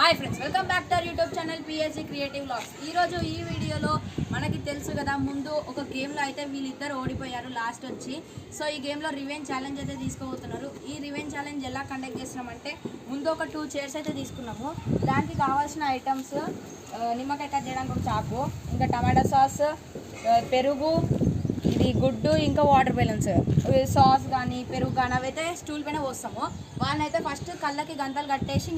Hi friends, welcome back to our YouTube channel PSG creative vlogs. ఈరోజు ఈ వీడియోలో మనకి తెలుసు కదా, ముందు ఒక గేమ్లో అయితే వీళ్ళిద్దరు ఓడిపోయారు లాస్ట్ వచ్చి. సో ఈ గేమ్లో రివెంజ్ ఛాలెంజ్ అయితే తీసుకోబోతున్నారు. ఈ రివెంజ్ ఛాలెంజ్ ఎలా కండక్ట్ చేస్తున్నామంటే, ముందు ఒక 2 చైర్స్ అయితే తీసుకున్నాము. దానికి కావాల్సిన ఐటమ్స్ నిమ్మకాయ కట్ చేయడానికి ఒక చాకు, ఇంకా టమాటా సాస్, పెరుగు, ఇది గుడ్డు, ఇంకా వాటర్ బెలూన్స్, సాస్ కానీ పెరుగు కానీ అవైతే స్టూల్ పైన పోస్తాము. వాళ్ళనైతే ఫస్ట్ కళ్ళకి గంతలు కట్టేసి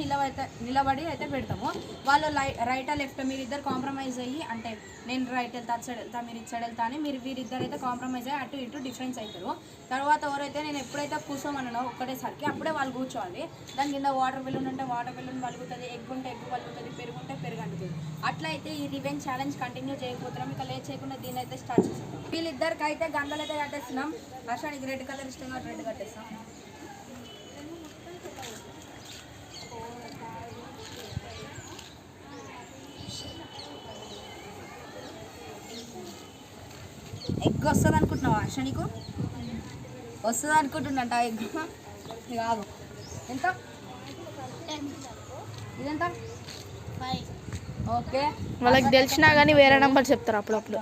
నిలబడి అయితే పెడతాము. వాళ్ళు రైటా లెఫ్ట్ మీరిద్దరు కాంప్రమైజ్ అయ్యి, అంటే నేను రైట్ వెళ్తా, అటు సైడ్ వెళ్తా, మీరు ఇటు సైడ్ వెళ్తా అని వీరిద్దరు అయితే కాంప్రమైజ్ అయ్యి అటు ఇటు డిఫరెన్స్ అవుతారు. తర్వాత ఎవరైతే నేను ఎప్పుడైతే కూర్చోమన్నానో ఒక్కటేసరికి అప్పుడే వాళ్ళు కూర్చోవాలి. దాని కింద వాటర్ బెలూన్ ఉంటే వాటర్ బెలూన్ పలుకుతుంది, ఎగ్ ఉంటే ఎగ్ పలుకుతుంది, పెరుగు ఉంటే పెరుగు అంటుంది. అట్లా అయితే ఈ రివెంజ్ ఛాలెంజ్ కంటిన్యూ చేయకపోతున్నాం. ఇక లేట్ చేయకుండా దీన్ని అయితే స్టార్ట్ చేస్తాం. వీళ్ళిద్దరికి అయితే గంటలు అయితే కట్టేస్తున్నాం. హర్షానికి రెడ్ కలర్ ఇష్టంగా రెడ్ కట్టేస్తాం. ఎగ్ వస్తుంది అనుకుంటున్నావా హర్ష? నీకు వస్తుంది అనుకుంటున్నట్ట ఎగ్ కాదు. ఎంత ఇదెంత? ఓకే, వాళ్ళకి తెలిసినా కానీ వేరే నెంబర్ చెప్తారు అప్పుడప్పుడు,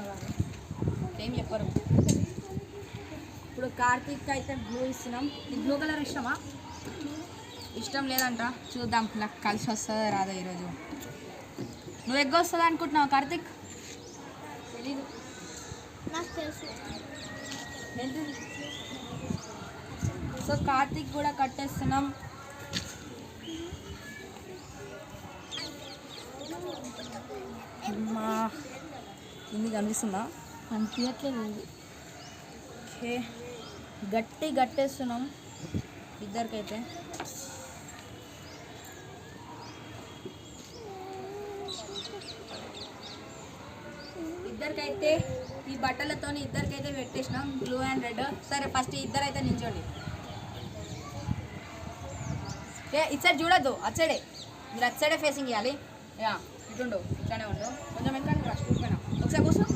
ఏం చెప్పరు. ఇప్పుడు కార్తీక్ అయితే బ్లూ ఇస్తున్నాం. నీకు బ్లూ కలర్ ఇష్టమా? ఇష్టం లేదంట. చూద్దాం నాకు కలిసి వస్తుందో రాదో ఈరోజు. నువ్వు ఎగ్ వస్తుందా అనుకుంటున్నావు కార్తీక్? తెలీదు, నాకు తెలుసు. సో కార్తీక్ కూడా కట్టేస్తున్నాం. ఇది కనిపిస్తుందా? అనిపించట్లేదు. ఓకే, గట్టేస్తున్నాం ఇద్దరికైతే. ఇద్దరికైతే ఈ బట్టలతో ఇద్దరికైతే పెట్టేసినాం, బ్లూ అండ్ రెడ్. సరే, ఫస్ట్ ఇద్దరైతే నించోండి. ఇటు సైడ్ చూడద్దు, అటు సైడే మీరు అటు సైడే ఫేసింగ్ ఇవ్వాలి. ఇటుండు, ఇట్లానే ఉండు. కొంచెం ఎందుకంటే రష్ కూర్చోయినా ఒకసారి కూర్చో.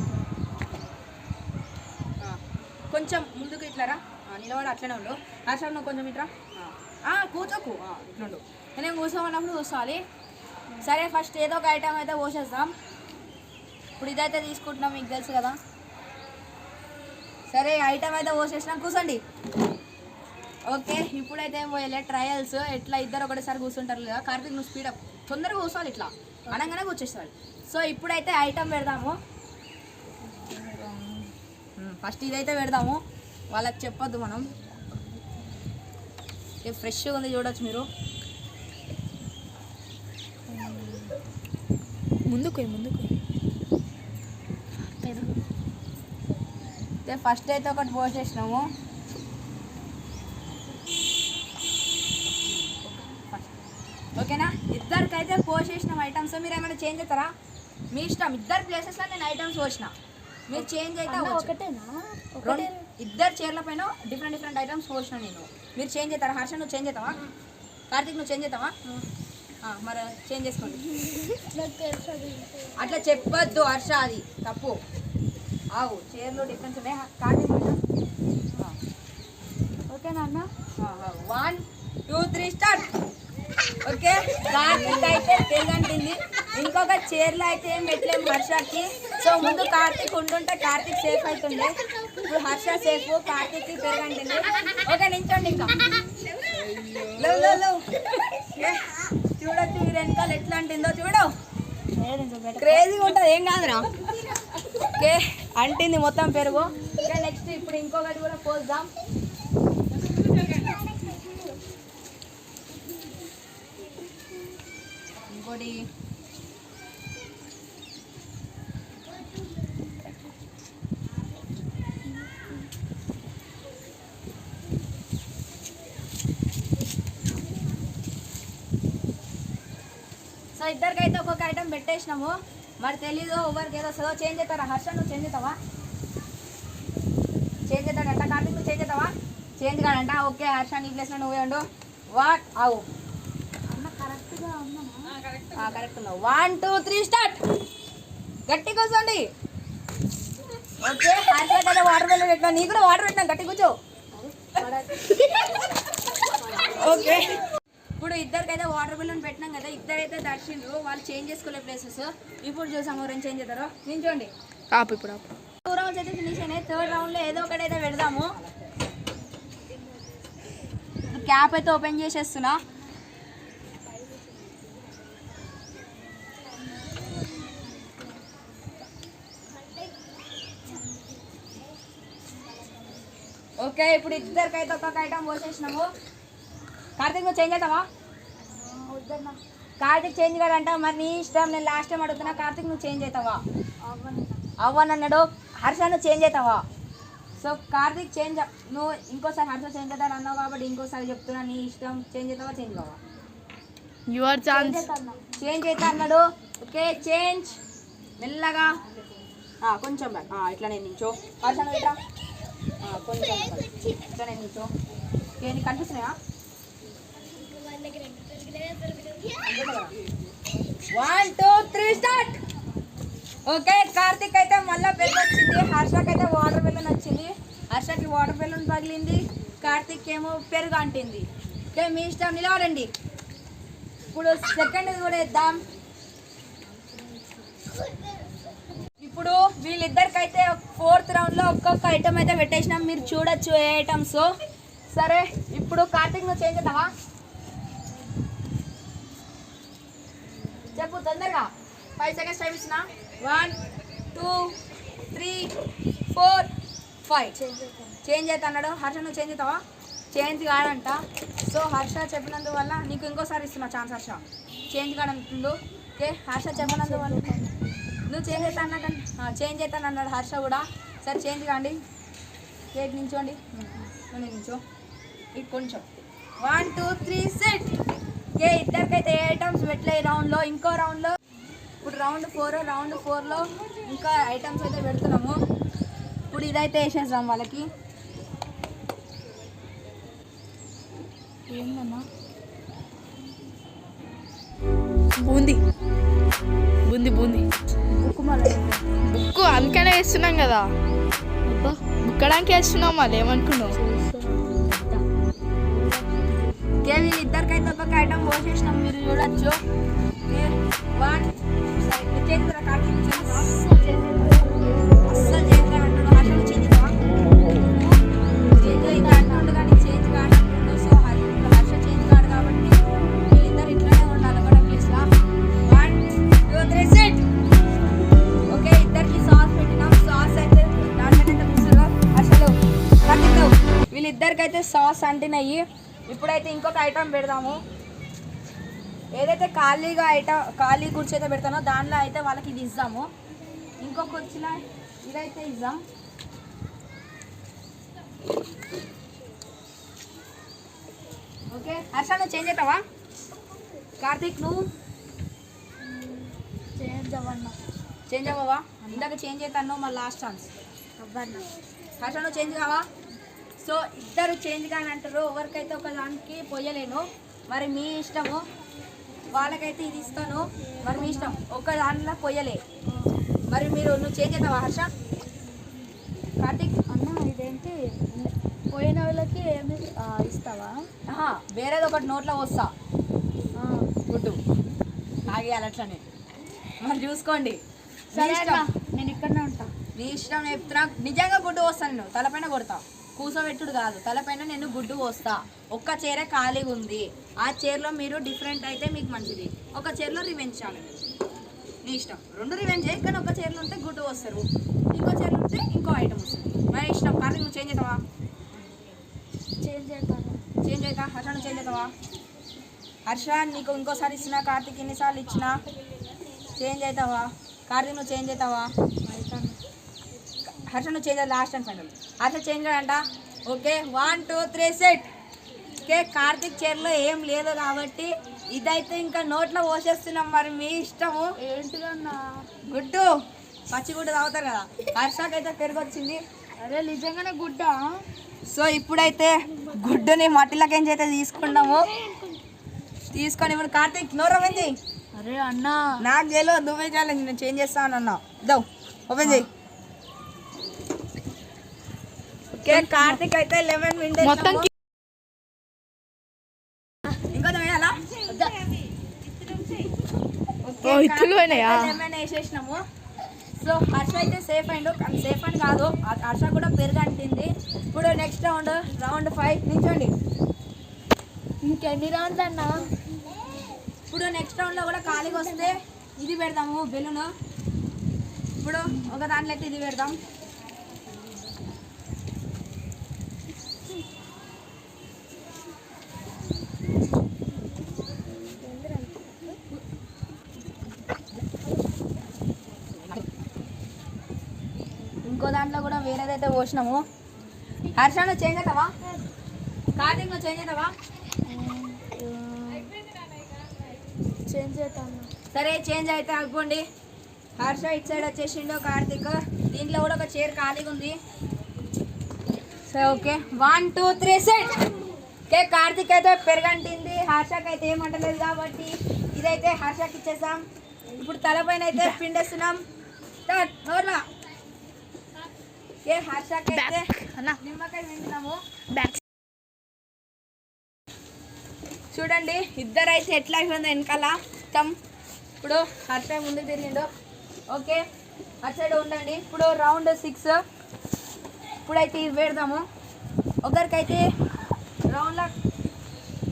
కొంచెం ముందుకు ఇట్లారా, నిలబడి అట్లనే ఉండు. హర్ష నువ్వు కొంచెం ఇట్రా, కూర్చోకు, ఇట్లుండు. నేను కూర్చోమన్నప్పుడు కూర్చోవాలి. సరే, ఫస్ట్ ఏదో ఒక ఐటమ్ అయితే పోసేద్దాం. ఇప్పుడు ఇదైతే తీసుకుంటున్నాం, మీకు తెలుసు కదా. సరే, ఐటమ్ అయితే పోసేసినాం, కూర్చోండి. ఓకే, ఇప్పుడైతే ఏం పోయలే, ట్రయల్స్ ఎట్లా ఇద్దరు ఒకటేసారి కూర్చుంటారు లేదా. కార్తీక్ నువ్వు స్పీడప్ తొందరగా కూర్చోవాలి, ఇట్లా అనగానే కూర్చేసేవాళ్ళు. సో ఇప్పుడైతే ఐటమ్ పెడదాము. ఫస్ట్ ఇదైతే పెడదాము, వాళ్ళకి చెప్పొద్దు మనం. ఫ్రెష్గా ఉంది, చూడొచ్చు మీరు. ముందుకు ఫస్ట్ అయితే ఒకటి పోసేసినాము. ఓకేనా, ఇద్దరికైతే పోసేసినాం ఐటమ్స్. మీరు ఏమైనా చేంజ్ అవుతారా? మీ ఇష్టం. ఇద్దరు ప్లేసెస్లో నేను ఐటమ్స్ పోసిన, మీరు చేంజ్ అయితే ఇద్దరు చీరల పైన డిఫరెంట్ ఐటమ్స్ పోసిన నేను. మీరు చేంజ్ అవుతారా? హర్ష నువ్వు చేంజ్ అవుతావా? కార్తీక్ నువ్వు చేంజ్ అవుతావా? మరి చేంజ్ చేసుకోండి. అట్లా చెప్పొద్దు హర్ష, అది తప్పు. ఆవు, చీరలో డిఫరెన్స్ ఉన్నాయి. కార్తీక్ ఓకేనా అన్న? 1 2 3 స్టార్ట్. ఓకే, కార్తీక్ అయితే పెరుగంటింది. ఇంకొక చీరలో అయితే ఏం పెట్టలేము హర్షకి. సో ముందు కార్తీక్ ఉంటుంటే కార్తీక్ సేఫ్ అవుతుండే. ఇప్పుడు హర్ష సేఫ్, కార్తీక్ పెరుగంటింది. ఓకే, నించోండి. ఇంకా చూడొచ్చు, ఈ వెనకాల ఎట్లా అంటిందో చూడు. క్రేజీగా ఉంటుంది, ఏం కాదురా. ఓకే, అంటింది మొత్తం పెరుగు. ఓకే, నెక్స్ట్ ఇప్పుడు ఇంకొకటి కూడా పోద్దాం. ఇంకోటి సో ఇద్దరికైతే ఒక్కొక్క ఐటమ్ పెట్టేసినాము. మరి తెలీదు ఎవరికి ఏదో వస్తుందో. చేంజ్ అవుతారా? హర్ష నువ్వు చేంజ్ అవుతావా? చేంజ్ అవుతాడంట. కార్తీక్ నువ్వు చేంజ్ అవుతావా? చేంజ్ కాడంట. ఓకే, హర్ష నీ ప్లేస్లో నువ్వే ఉండు. వాట్ ఆవు కరెక్ట్ ఉన్నావు. 1 2 3 స్టార్ట్. గట్టి కూర్చోండి. ఓకే, హర్ష కదా వాటర్ బెలూన్ పెట్టినా, నీ కూడా వాటర్ పెట్టినా, గట్టి కూర్చో. ఓకే, ఇప్పుడు ఇద్దరికైతే వాటర్ బిల్లన్ పెట్టినాం కదా, ఇద్దరైతే దర్శిండ్రు, వాళ్ళు చేంజ్ చేసుకోలే ప్లేసెస్. ఇప్పుడు చూసాము ఎవరైనా చేంజ్ చేస్తారో. నించోండి. ఇప్పుడు 2 రౌండ్స్ అయితే ఫినిష్ అయినాయి. 3rd రౌండ్లో ఏదో ఒకటి అయితే పెడదాము. క్యాప్ అయితే ఓపెన్ చేసేస్తున్నా. ఓకే, ఇప్పుడు ఇద్దరికైతే ఒక్కొక్క ఐటమ్ పోసేసినాము. కార్తీక్ నువ్వు చేంజ్ అవుతావా? కార్తీక్ చేంజ్ కాదంట. మరి నీ ఇష్టం, నేను లాస్ట్ టైం అడుగుతున్నా. కార్తీక్ నువ్వు చేంజ్ అవుతావా? అవ్వని అన్నాడు. హర్ష నువ్వు చేంజ్ అవుతావా? సో కార్తీక్ చేంజ్, నువ్వు ఇంకోసారి హర్ష చేంజ్ అవుతాను అన్నావు కాబట్టి ఇంకోసారి చెప్తున్నా, నీ ఇష్టం. చేంజ్ అవుతావా చేంజ్ కావా? Your chance. చేంజ్ అవుతా అన్నాడు. Okay change. మెల్లగా కొంచెం ఇట్లా నేను నించో. హర్ష నువ్వు ఇట్లా కొంచెం ఇట్లా నేను నించో. ఓకే నీకు కనిపిస్తున్నాయా? 1 2 3 స్టార్ట్. ఓకే కార్తీక్ అయితే మళ్ళీ పెరుగు వచ్చింది. హర్షకి అయితే వాటర్ బెలూన్ వచ్చింది. హర్షకి వాటర్ బెలూన్ పగిలింది. కార్తీక్ ఏమో పెరుగు అంటింది. ఓకే మీ ఇష్టం, నిలబడండి. ఇప్పుడు సెకండ్ కూడా ఇద్దాం. ఇప్పుడు వీళ్ళిద్దరికైతే 4th రౌండ్లో ఒక్కొక్క ఐటమ్ అయితే పెట్టేసినాం. మీరు చూడొచ్చు ఏ ఐటమ్స్. సరే ఇప్పుడు కార్తీక్ నువ్వు చేంజ్ అవుతావా? చెప్పు తొందరగా. 5 సెకండ్స్ టైం ఇచ్చిన. 1 2 3 4 5. చేంజ్ అవుతా అన్నాడు. హర్ష నువ్వు చేంజ్ అవుతావా? చేంజ్ కాడంట. సో హర్ష చెప్పినందువల్ల నీకు ఇంకోసారి ఇస్తున్నా ఛాన్స్. హర్ష చేంజ్ కాడంటుండు. ఓకే హర్ష చెప్పినందువల్ల నువ్వు చేంజ్ అవుతా అన్నాడు. చేంజ్ అవుతాను అన్నాడు హర్ష కూడా. సరే చేంజ్ కాండి. కేక్ నించోండి. నించో ఇటు కొంచెం. 1 2 3 సెట్. ఓకే ఇద్దరికైతే ఏ ఐటమ్స్ పెట్టలే ఈ రౌండ్లో. ఇంకో రౌండ్లో ఇప్పుడు రౌండ్ 4లో ఇంకా ఐటమ్స్ అయితే పెడుతున్నాము. ఇప్పుడు ఇదైతే వేసేద్దాం వాళ్ళకి. ఏందన్నా? బూందీ బూందీ బూందీ బుక్ అందుకనే వేస్తున్నాం కదా. బుక్కడానికి వేస్తున్నాం. మళ్ళీ ఏమనుకున్నావు? ఓకే వీళ్ళిద్దరికైతే ఒక్కొక్క ఐటమ్ పోసేసినాం. మీరు చూడొచ్చు. ఓకే 1 చేతురా కార్తీక్ అస్సలు చేంజ్ అంటున్నాడు. హర్షలు చేంజ్ అవుతావా? చేంజ్ అయితే అంటుండు కానీ చేంజ్ కాడంటుండు. సో హర్ష చేంజ్ కాడు కాబట్టి వీళ్ళిద్దరు ఇట్లానే ఉండాలి ఒకటే ప్లేస్లో. 1 2 3 సెట్. ఓకే ఇద్దరికి సాస్ పెట్టినాం. సాస్ అయితే దాంట్లోనైతే మిక్స్లో హర్షలు కార్తీక్ వీళ్ళిద్దరికైతే సాస్ అంటినాయి. ఇప్పుడైతే ఇంకొక ఐటమ్ పెడదాము. ఏదైతే ఖాళీ గుర్చి అయితే పెడతానో దానిలో అయితే వాళ్ళకి ఇది ఇద్దాము. ఇంకొక వచ్చిన ఇదైతే ఇద్దాం. ఓకే హర్ష నువ్వు చేంజ్ అవుతావా? కార్తీక్ నువ్వు చేంజ్ అవ్వవా? ఇందాక చేంజ్ అవుతాను మరి లాస్ట్ ఛాన్స్. హర్ష నువ్వు చేంజ్ కావా? సో ఇద్దరు చేంజ్ కానీ అంటారు. ఎవరికైతే ఒక దానికి పోయలేను. మరి మీ ఇష్టము. వాళ్ళకైతే ఇది ఇస్తాను. మరి మీ ఇష్టం. ఒక దాంట్లో పోయలే. మరి నువ్వు చేంజ్ అవుతావా హర్ష? కార్తీక్ అన్న ఇదేంటి పోయిన వాళ్ళకి ఏమి ఇస్తావా? వేరేది ఒకటి నోట్లో వస్తా. గుడ్డు ఆగేయాలి అట్లనే. మరి చూసుకోండి. నేను ఇక్కడనే ఉంటా. నీ ఇష్టం చెప్తున్నా. నిజంగా గుడ్డు వస్తాను. నేను తలపైన కొడతా. కూసోబెట్టుడు కాదు, తలపైన నేను గుడ్డు పోస్తా. ఒక్క చైరే ఖాళీగా ఉంది. ఆ చైర్లో మీరు డిఫరెంట్ అయితే మీకు మంచిది. ఒక చైర్లో రివెంజ్ ఛాలెంజ్. నీ ఇష్టం. 2 రివెంజ్ చేయి. కానీ ఒక చైర్లో ఉంటే గుడ్డు వస్తారు, ఇంకో చైర్లో ఉంటే ఇంకో ఐటమ్ వస్తుంది. మన ఇష్టం. కార్తీక్ నువ్వు చేంజ్ అవుతావా? చేంజ్ అవుతా. హర్ష నువ్వు చేంజ్ అవుతావా? హర్ష నీకు ఇంకోసారి ఇచ్చినా. కార్తీక్ ఎన్నిసార్లు ఇచ్చినా. చేంజ్ అవుతావా? కార్తీక్ నువ్వు చేంజ్ అవుతావా? హర్ష నువ్వు చేంజ్ అవుతా. Last and final. Harsha change కాదంట. Okay 1 2 3 set. ఓకే కార్తీక్ చైర్లో ఏం లేదు కాబట్టి ఇదైతే ఇంకా నోట్లో పోసేస్తున్నాం. మరి మీ ఇష్టము. ఏంటిదన్నా? గుడ్డు పచ్చి గుడ్డు తాగుతారు కదా. హర్షకైతే పెరుగు వచ్చింది. అరే నిజంగానే గుడ్డ. సో ఇప్పుడైతే గుడ్డుని మట్టిలోకేంచి అయితే తీసుకున్నాము. తీసుకొని ఇప్పుడు కార్తీక్ నోరు ఓపెన్ చేయి. అరే అన్నా నాకు తెలియదు, నువ్వే ఛాలెంజ్. నేను చేంజ్ చేస్తాను అన్నా. దో ఓపెన్ చేయి. ఓకే కార్తీక్ అయితే 11 మినిట్స్. మొత్తం ఇంకొంచెం వేయాలా? ఇత్తులు పోయినాయా? లెమన్ వేసేసినాము. సో హర్ష అయితే సేఫ్ అయిండు, కానీ సేఫ్ అని కాదు, హర్ష కూడా పెరుగంటింది. ఇప్పుడు నెక్స్ట్ రౌండ్ 5 నించోండి. ఇంకెన్ని రౌండ్లు అన్నా? ఇప్పుడు నెక్స్ట్ రౌండ్లో కూడా ఖాళీగా వస్తే ఇది పెడదాము బెలూన్. ఇప్పుడు ఒక దాంట్లో అయితే ఇది పెడదాం. ఇంకో దాంట్లో కూడా వేరేదైతే పోసినాము. హర్షను చేంజ్ అవుతావా? కార్తీక్ నువ్వు చేంజ్ అవుతావా? చేంజ్ చేస్తాను. సరే చేంజ్ అయితే అవ్వండి. హర్ష ఇటు సైడ్ వచ్చేసిండు, కార్తీక్ దీంట్లో కూడా ఒక చైర్ ఖాళీగా ఉంది. సరే ఓకే 1 2 3 సెట్. ఓకే కార్తీక్ అయితే పెరగంటింది, హర్షకి అయితే ఏమంటలేదు కాబట్టి ఇదైతే హర్షకి ఇచ్చేసాం. ఇప్పుడు తలపైన అయితే పిండేస్తున్నాం. నోర్లా ఓకే హర్షకి అయితే నిమ్మకాయ పిండినాము. చూడండి ఇద్దరు అయితే ఎట్లా అయిపోయిందో వెనకాల మొత్తం. ఇప్పుడు హర్ష ముందుకు తిరిగిండు. ఓకే అటు సైడ్ ఉండండి. ఇప్పుడు రౌండ్ 6. ఇప్పుడైతే ఇది పెడదాము. ఒకరికైతే రౌండ్లో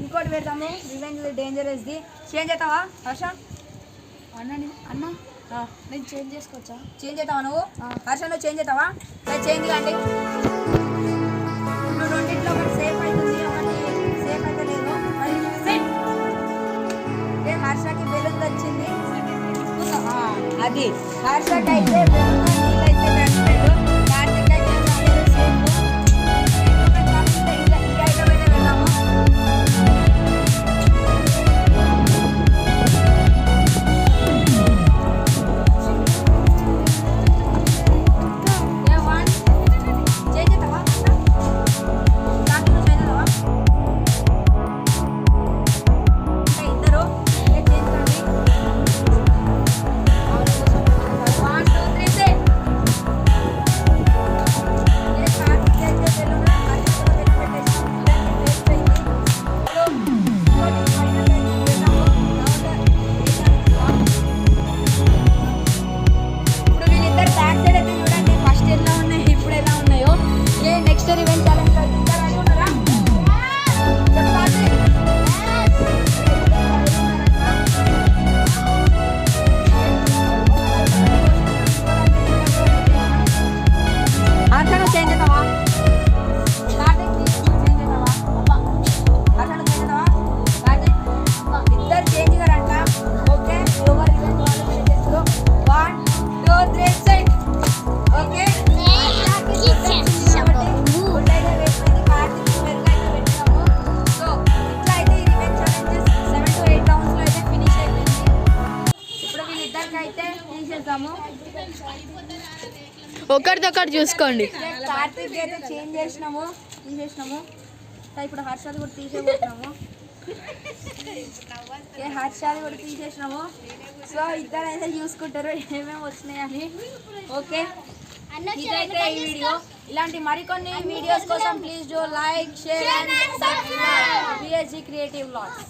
ఇంకోటి పెడతాము, రివెంజ్ డేంజరస్ది. చేంజ్ అవుతావా హర్ష? అన్న నేను చేంజ్ చేసుకోవచ్చా? చేంజ్ అవుతావా నువ్వు? హర్ష నువ్వు చేంజ్ అవుతావా? సరే చేంజ్ కాండి. ఇప్పుడు రెండింటిలో ఒకటి సేఫ్ అవుతుంది, ఒకటి సేఫ్ అయితే లేదు. మరి సెట్. హర్షకి బెలూన్ వచ్చింది, అది హర్షకి అయితే బెలూన్ అయితే పెట్టాడు. కార్తీక్ అయితే సేఫ్. ఈ ఐటమ్ అయితే వెళ్దాము. ఒకరిదొకటి చూసుకోండి. కార్తీక్ అయితే చేంజ్ చేసినాము, తీసేసినాము. ఇప్పుడు హర్షాది కూడా తీసేపోతున్నాము. హర్షాది కూడా తీసేసినాము. సో ఇద్దరు అయితే చూసుకుంటారు ఏమేమి వచ్చినాయని. ఓకే ఇదైతే ఈ వీడియో. ఇలాంటి మరికొన్ని వీడియోస్ కోసం please do like, share and subscribe PSG creative vlogs.